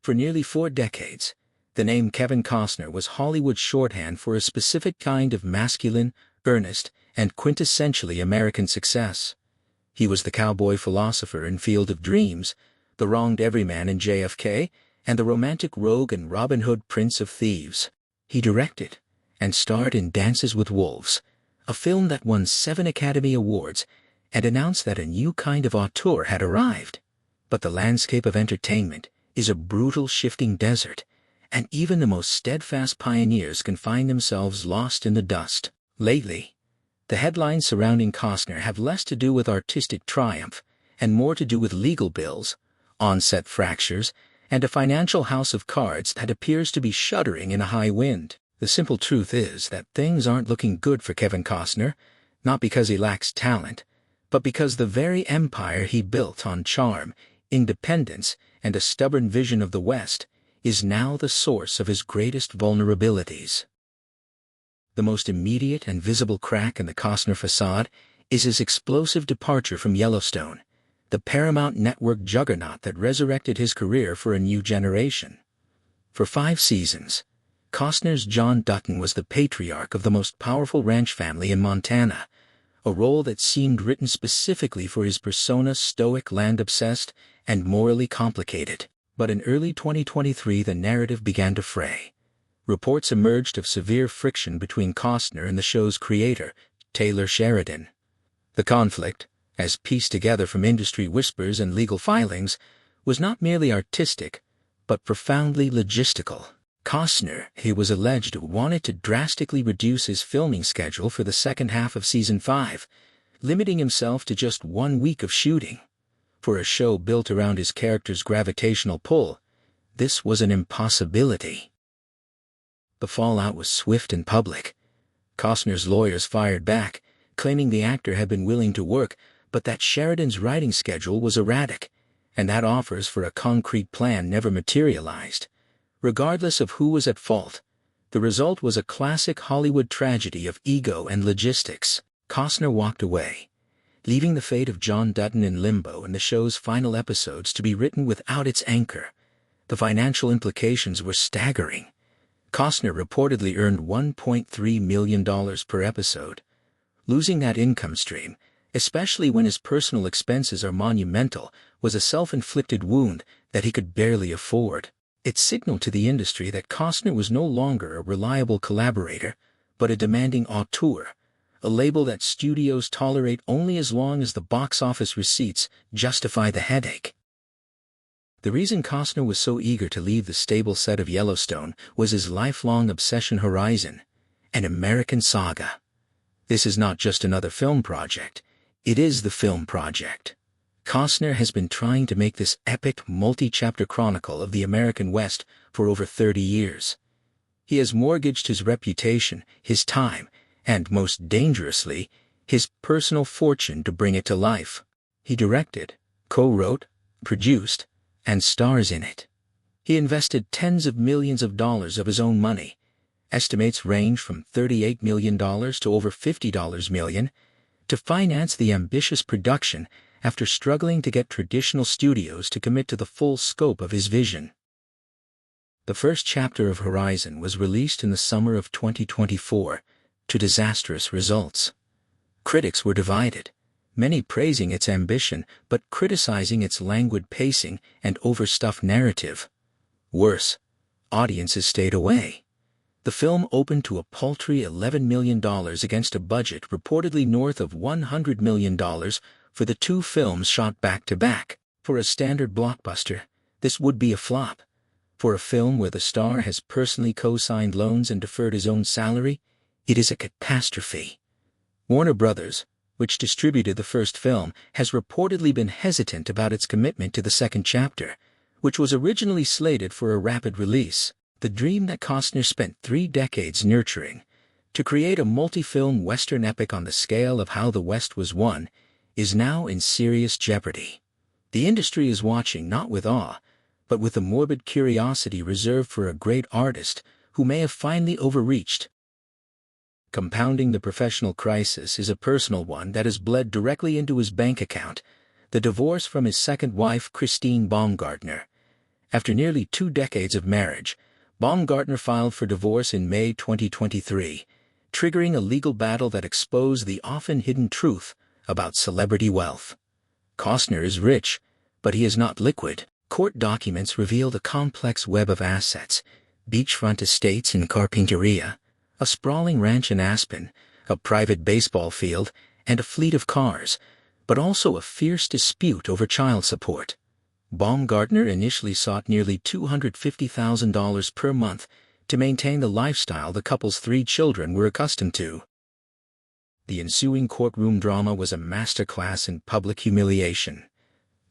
For nearly 4 decades, the name Kevin Costner was Hollywood's shorthand for a specific kind of masculine, earnest, and quintessentially American success. He was the cowboy philosopher in Field of Dreams, the wronged everyman in JFK, and the romantic rogue and Robin Hood Prince of Thieves. He directed and starred in Dances with Wolves, a film that won 7 Academy Awards, and announced that a new kind of auteur had arrived. But the landscape of entertainment is a brutal, shifting desert, and even the most steadfast pioneers can find themselves lost in the dust. Lately, the headlines surrounding Costner have less to do with artistic triumph and more to do with legal bills, on-set fractures, and a financial house of cards that appears to be shuddering in a high wind. The simple truth is that things aren't looking good for Kevin Costner, not because he lacks talent, but because the very empire he built on charm, independence, and a stubborn vision of the West is now the source of his greatest vulnerabilities. The most immediate and visible crack in the Costner facade is his explosive departure from Yellowstone, the Paramount Network juggernaut that resurrected his career for a new generation. For 5 seasons, Costner's John Dutton was the patriarch of the most powerful ranch family in Montana, a role that seemed written specifically for his persona, stoic, land-obsessed, and morally complicated. But in early 2023 the narrative began to fray. Reports emerged of severe friction between Costner and the show's creator, Taylor Sheridan. The conflict, as pieced together from industry whispers and legal filings, was not merely artistic, but profoundly logistical. Costner, he was alleged, wanted to drastically reduce his filming schedule for the second half of season 5, limiting himself to just 1 week of shooting. For a show built around his character's gravitational pull, this was an impossibility. The fallout was swift and public. Costner's lawyers fired back, claiming the actor had been willing to work, but that Sheridan's writing schedule was erratic, and that offers for a concrete plan never materialized. Regardless of who was at fault, the result was a classic Hollywood tragedy of ego and logistics. Costner walked away, leaving the fate of John Dutton in limbo and the show's final episodes to be written without its anchor. The financial implications were staggering. Costner reportedly earned $1.3 million per episode. Losing that income stream, especially when his personal expenses are monumental, was a self-inflicted wound that he could barely afford. It signaled to the industry that Costner was no longer a reliable collaborator, but a demanding auteur, a label that studios tolerate only as long as the box office receipts justify the headache. The reason Costner was so eager to leave the stable set of Yellowstone was his lifelong obsession: Horizon, an American saga. This is not just another film project, it is the film project. Costner has been trying to make this epic, multi-chapter chronicle of the American West for over 30 years. He has mortgaged his reputation, his time, and most dangerously, his personal fortune to bring it to life. He directed, co-wrote, produced, and stars in it. He invested tens of millions of dollars of his own money. Estimates range from $38 million to over $50 million to finance the ambitious production after struggling to get traditional studios to commit to the full scope of his vision. The first chapter of Horizon was released in the summer of 2024, to disastrous results. Critics were divided, many praising its ambition but criticizing its languid pacing and overstuffed narrative. Worse, audiences stayed away. The film opened to a paltry $11 million against a budget reportedly north of $100 million for the 2 films shot back-to-back. For a standard blockbuster, this would be a flop. For a film where the star has personally co-signed loans and deferred his own salary, it is a catastrophe. Warner Brothers, which distributed the first film, has reportedly been hesitant about its commitment to the second chapter, which was originally slated for a rapid release. The dream that Costner spent 3 decades nurturing, to create a multi-film Western epic on the scale of How the West Was Won, is now in serious jeopardy. The industry is watching not with awe, but with the morbid curiosity reserved for a great artist who may have finally overreached. Compounding the professional crisis is a personal one that has bled directly into his bank account: the divorce from his second wife, Christine Baumgartner. After nearly 2 decades of marriage, Baumgartner filed for divorce in May 2023, triggering a legal battle that exposed the often hidden truth about celebrity wealth. Costner is rich, but he is not liquid. Court documents revealed a complex web of assets: beachfront estates in Carpinteria, a sprawling ranch in Aspen, a private baseball field, and a fleet of cars, but also a fierce dispute over child support. Baumgartner initially sought nearly $250,000 per month to maintain the lifestyle the couple's 3 children were accustomed to. The ensuing courtroom drama was a masterclass in public humiliation.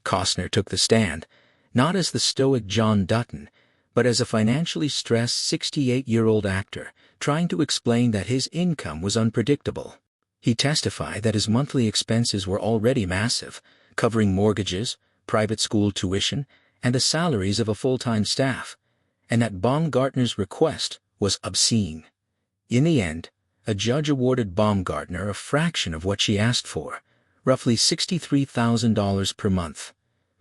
Costner took the stand, not as the stoic John Dutton, but as a financially stressed 68-year-old actor trying to explain that his income was unpredictable. He testified that his monthly expenses were already massive, covering mortgages, private school tuition, and the salaries of a full-time staff, and that Baumgartner's request was obscene. In the end, a judge awarded Baumgartner a fraction of what she asked for, roughly $63,000 per month.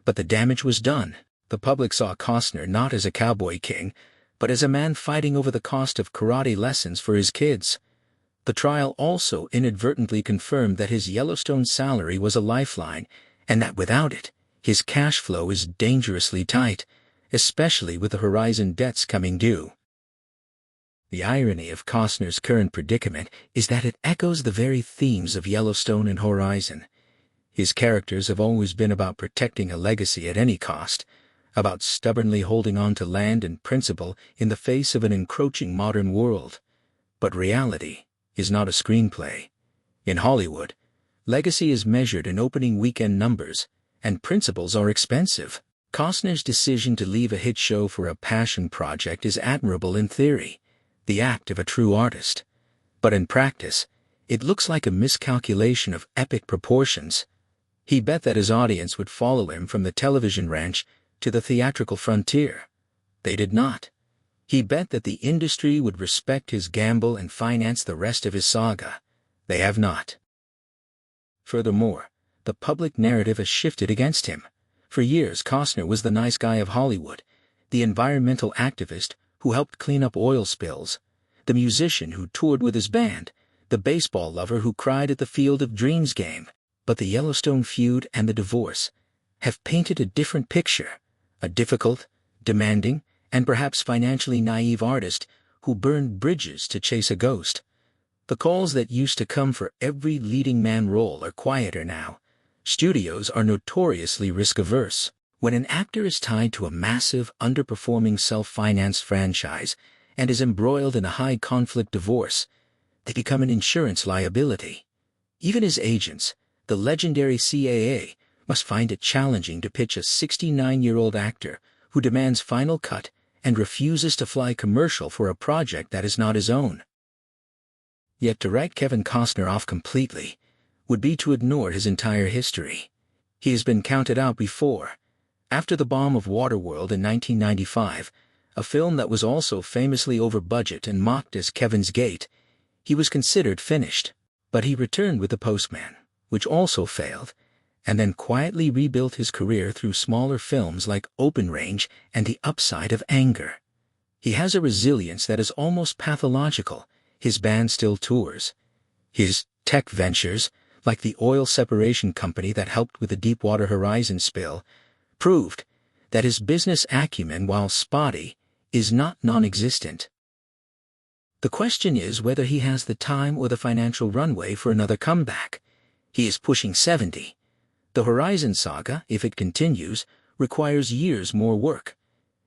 But the damage was done. The public saw Costner not as a cowboy king, but as a man fighting over the cost of karate lessons for his kids. The trial also inadvertently confirmed that his Yellowstone salary was a lifeline, and that without it, his cash flow is dangerously tight, especially with the Horizon debts coming due. The irony of Costner's current predicament is that it echoes the very themes of Yellowstone and Horizon. His characters have always been about protecting a legacy at any cost, about stubbornly holding on to land and principle in the face of an encroaching modern world. But reality is not a screenplay. In Hollywood, legacy is measured in opening weekend numbers, and principles are expensive. Costner's decision to leave a hit show for a passion project is admirable in theory, the act of a true artist. But in practice, it looks like a miscalculation of epic proportions. He bet that his audience would follow him from the television ranch to the theatrical frontier. They did not. He bet that the industry would respect his gamble and finance the rest of his saga. They have not. Furthermore, the public narrative has shifted against him. For years, Costner was the nice guy of Hollywood, the environmental activist who helped clean up oil spills, the musician who toured with his band, the baseball lover who cried at the Field of Dreams game. But the Yellowstone feud and the divorce have painted a different picture: a difficult, demanding, and perhaps financially naive artist who burned bridges to chase a ghost. The calls that used to come for every leading man role are quieter now. Studios are notoriously risk-averse. When an actor is tied to a massive, underperforming self-financed franchise and is embroiled in a high-conflict divorce, they become an insurance liability. Even his agents, the legendary CAA, must find it challenging to pitch a 69-year-old actor who demands final cut and refuses to fly commercial for a project that is not his own. Yet to write Kevin Costner off completely would be to ignore his entire history. He has been counted out before. After the bomb of Waterworld in 1995, a film that was also famously over budget and mocked as Kevin's Gate, he was considered finished. But he returned with The Postman, which also failed, and then quietly rebuilt his career through smaller films like Open Range and The Upside of Anger. He has a resilience that is almost pathological. His band still tours. His tech ventures, like the oil separation company that helped with the Deepwater Horizon spill, proved that his business acumen, while spotty, is not non-existent. The question is whether he has the time or the financial runway for another comeback. He is pushing 70. The Horizon saga, if it continues, requires years more work.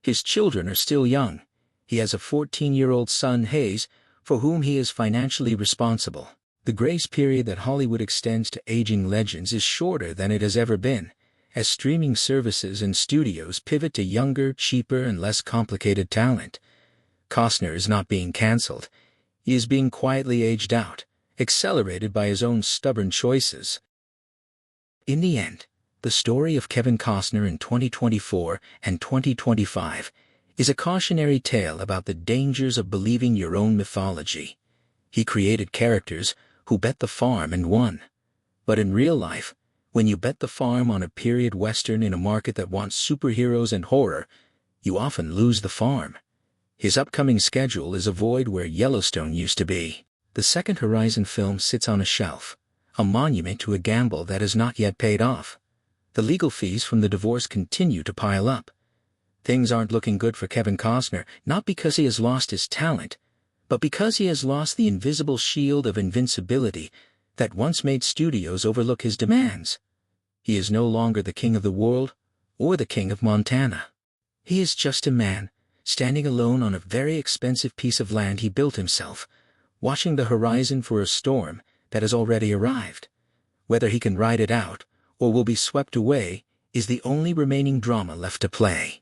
His children are still young. He has a 14-year-old son, Hayes, for whom he is financially responsible. The grace period that Hollywood extends to aging legends is shorter than it has ever been, as streaming services and studios pivot to younger, cheaper, and less complicated talent. Costner is not being cancelled. He is being quietly aged out, accelerated by his own stubborn choices. In the end, the story of Kevin Costner in 2024 and 2025 is a cautionary tale about the dangers of believing your own mythology. He created characters who bet the farm and won. But in real life, when you bet the farm on a period western in a market that wants superheroes and horror, you often lose the farm. His upcoming schedule is avoid where Yellowstone used to be. The second Horizon film sits on a shelf, a monument to a gamble that has not yet paid off. The legal fees from the divorce continue to pile up. Things aren't looking good for Kevin Costner, not because he has lost his talent, but because he has lost the invisible shield of invincibility that once made studios overlook his demands. He is no longer the king of the world or the king of Montana. He is just a man, standing alone on a very expensive piece of land he built himself, watching the horizon for a storm that has already arrived. Whether he can ride it out or will be swept away is the only remaining drama left to play.